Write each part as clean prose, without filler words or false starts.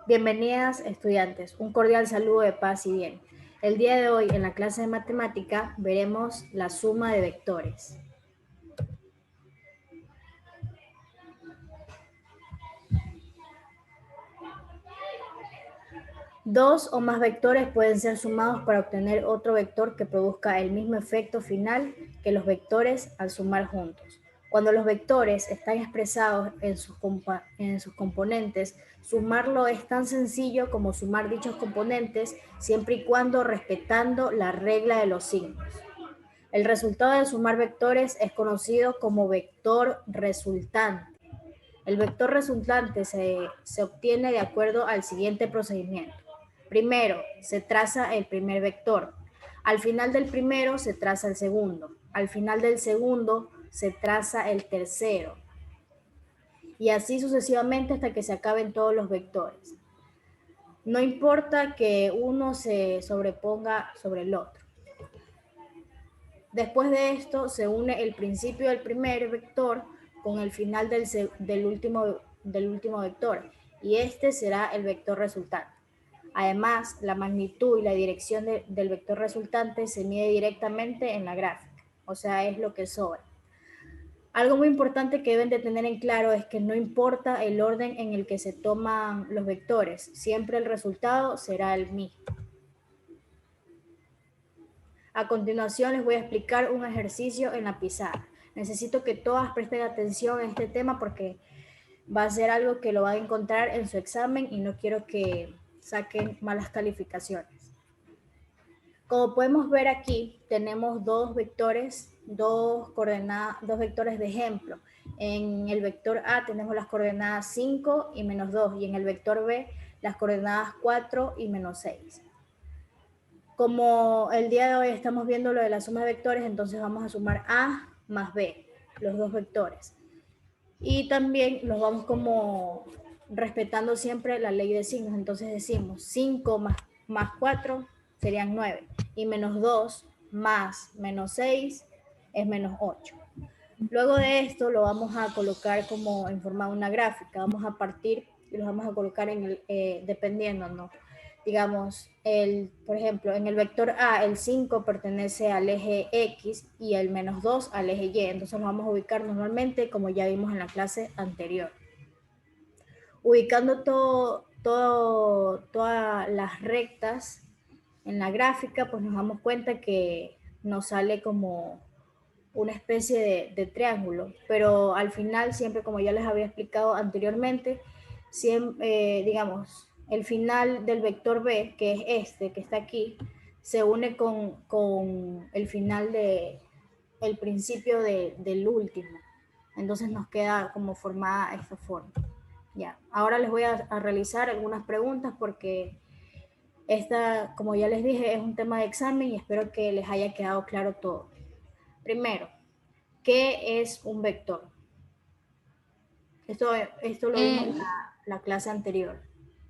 Bienvenidas, estudiantes. Un cordial saludo de paz y bien. El día de hoy, en la clase de matemática, veremos la suma de vectores. Dos o más vectores pueden ser sumados para obtener otro vector que produzca el mismo efecto final que los vectores al sumar juntos. Cuando los vectores están expresados en sus componentes, sumarlo es tan sencillo como sumar dichos componentes siempre y cuando respetando la regla de los signos. El resultado de sumar vectores es conocido como vector resultante. El vector resultante se obtiene de acuerdo al siguiente procedimiento. Primero, se traza el primer vector. Al final del primero se traza el segundo. Al final del segundo se traza el tercero. Y así sucesivamente hasta que se acaben todos los vectores. No importa que uno se sobreponga sobre el otro. Después de esto se une el principio del primer vector con el final del último vector y este será el vector resultante. Además, la magnitud y la dirección del vector resultante se mide directamente en la gráfica, o sea, es lo que sobra. Algo muy importante que deben de tener en claro es que no importa el orden en el que se toman los vectores, siempre el resultado será el mismo. A continuación les voy a explicar un ejercicio en la pizarra. Necesito que todas presten atención a este tema porque va a ser algo que lo van a encontrar en su examen y no quiero que saquen malas calificaciones. Como podemos ver aquí, tenemos dos vectores, dos vectores de ejemplo. En el vector A tenemos las coordenadas 5 y menos 2 y en el vector B las coordenadas 4 y menos 6. Como el día de hoy estamos viendo lo de la suma de vectores, entonces vamos a sumar A más B, los dos vectores. Y también los vamos como respetando siempre la ley de signos. Entonces decimos 5 más 4 serían 9. Y menos 2 más menos 6 es menos 8. Luego de esto lo vamos a colocar como en forma de una gráfica. Vamos a partir y los vamos a colocar en el, dependiendo, ¿no? Digamos, por ejemplo, en el vector A, el 5 pertenece al eje X y el menos 2 al eje Y. Entonces nos vamos a ubicar normalmente como ya vimos en la clase anterior. Ubicando todas las rectas en la gráfica, pues nos damos cuenta que nos sale como una especie de triángulo, pero al final siempre, como ya les había explicado anteriormente, siempre, digamos, el final del vector B, que es este, que está aquí, se une con el final el principio del último. Entonces nos queda como formada esta forma. Ya, ahora les voy a realizar algunas preguntas porque esta, como ya les dije, es un tema de examen y espero que les haya quedado claro todo. Primero, ¿qué es un vector? Esto lo vimos en la clase anterior.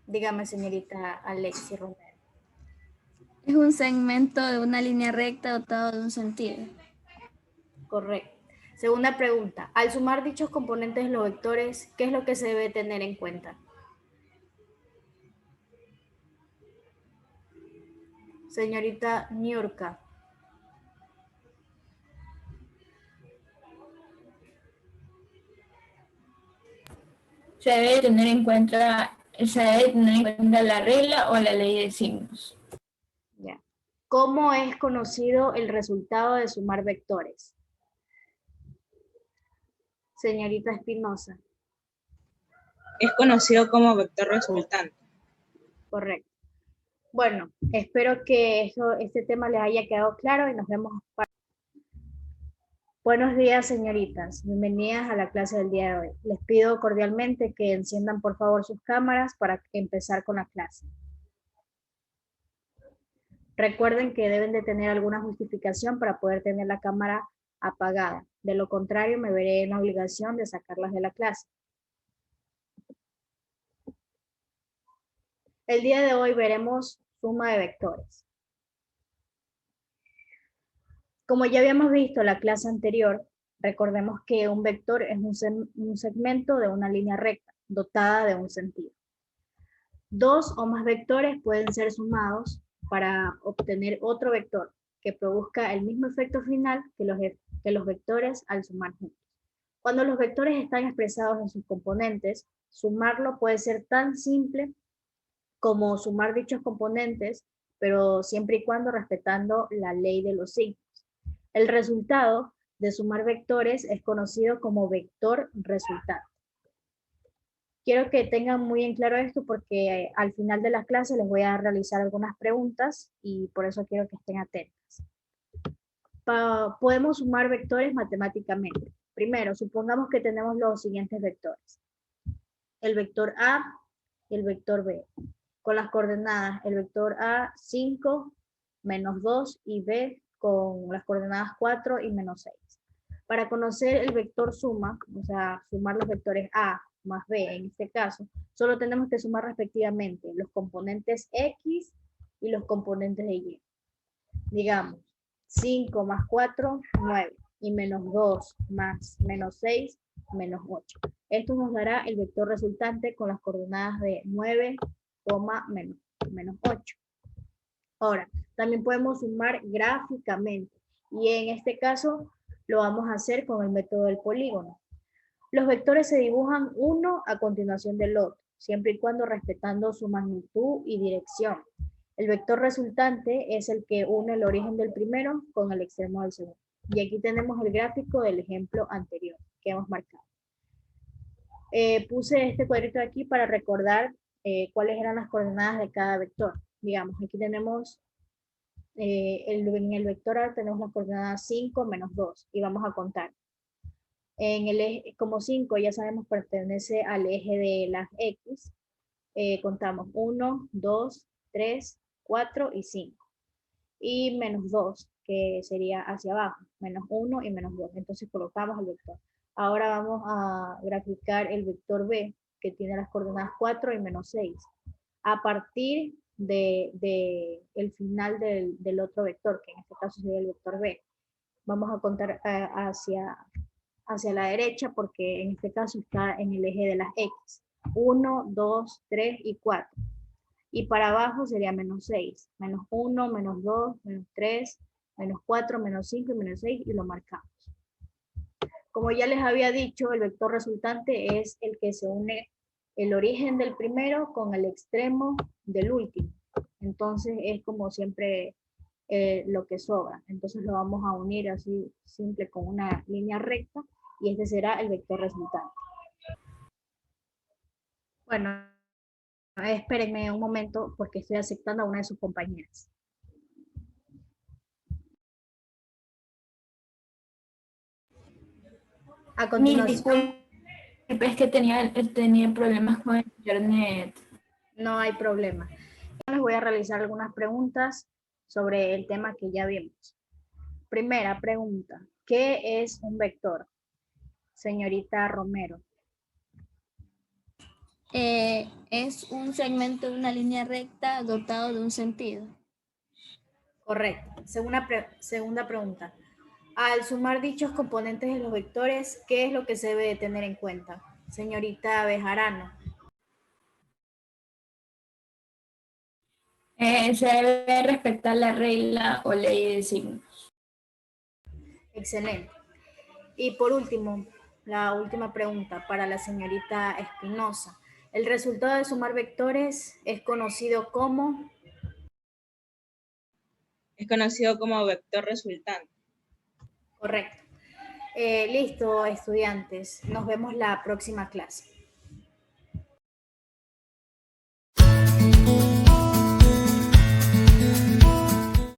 Dígame, señorita Alexi Romero. Es un segmento de una línea recta dotado de un sentido. Correcto. Segunda pregunta. Al sumar dichos componentes de los vectores, ¿qué es lo que se debe tener en cuenta? Señorita Niurka. Se debe tener en cuenta la regla o la ley de signos. Ya. ¿Cómo es conocido el resultado de sumar vectores? Señorita Espinosa. Es conocido como vector resultante. Correcto. Bueno, espero que este tema les haya quedado claro y nos vemos. Buenos días, señoritas. Bienvenidas a la clase del día de hoy. Les pido cordialmente que enciendan por favor sus cámaras para empezar con la clase. Recuerden que deben de tener alguna justificación para poder tener la cámara apagada. De lo contrario, me veré en la obligación de sacarlas de la clase. El día de hoy veremos suma de vectores. Como ya habíamos visto en la clase anterior, recordemos que un vector es un segmento de una línea recta, dotada de un sentido. Dos o más vectores pueden ser sumados para obtener otro vector que produzca el mismo efecto final que los vectores al sumar juntos. Cuando los vectores están expresados en sus componentes, sumarlo puede ser tan simple como sumar dichos componentes, pero siempre y cuando respetando la ley de los signos. El resultado de sumar vectores es conocido como vector resultante. Quiero que tengan muy en claro esto porque al final de la clase les voy a realizar algunas preguntas y por eso quiero que estén atentos. Podemos sumar vectores matemáticamente. Primero, supongamos que tenemos los siguientes vectores. El vector A y el vector B. Con las coordenadas, el vector A 5, menos 2 y B con las coordenadas 4 y menos 6. Para conocer el vector suma, o sea, sumar los vectores A más B en este caso, solo tenemos que sumar respectivamente los componentes X y los componentes de Y. Digamos, 5 más 4, 9, y menos 2 más menos 6, menos 8. Esto nos dará el vector resultante con las coordenadas de 9, menos 8. Ahora, también podemos sumar gráficamente, y en este caso lo vamos a hacer con el método del polígono. Los vectores se dibujan uno a continuación del otro, siempre y cuando respetando su magnitud y dirección. El vector resultante es el que une el origen del primero con el extremo del segundo. Y aquí tenemos el gráfico del ejemplo anterior que hemos marcado. Puse este cuadrito aquí para recordar cuáles eran las coordenadas de cada vector. Digamos, aquí tenemos, en el vector A tenemos las coordenadas 5 menos 2 y vamos a contar. En el eje, como 5 ya sabemos pertenece al eje de las X, contamos 1, 2, 3, 4 y 5. Y menos 2, que sería hacia abajo, menos 1 y menos 2. Entonces colocamos el vector. Ahora vamos a graficar el vector B, que tiene las coordenadas 4 y menos 6. A partir de el final del otro vector, que en este caso sería el vector B. Vamos a contar hacia la derecha, porque en este caso está en el eje de las X. 1, 2, 3 y 4. Y para abajo sería menos 6. Menos 1, menos 2, menos 3, menos 4, menos 5 y menos 6 y lo marcamos. Como ya les había dicho, el vector resultante es el que se une el origen del primero con el extremo del último. Entonces es como siempre lo que sobra. Entonces lo vamos a unir así simple con una línea recta y este será el vector resultante. Bueno, espérenme un momento porque estoy aceptando a una de sus compañeras. A continuación. Disculpe, es que tenía problemas con el internet. No hay problema. Les voy a realizar algunas preguntas sobre el tema que ya vimos. Primera pregunta, ¿qué es un vector? Señorita Romero. Es un segmento de una línea recta dotado de un sentido. Correcto. Segunda pregunta. Al sumar dichos componentes de los vectores, ¿qué es lo que se debe de tener en cuenta? Señorita Bejarano. Se debe respetar la regla o ley de signos. Excelente. Y por último, la última pregunta para la señorita Espinosa. El resultado de sumar vectores es conocido como... Es conocido como vector resultante. Correcto. Listo, estudiantes. Nos vemos la próxima clase.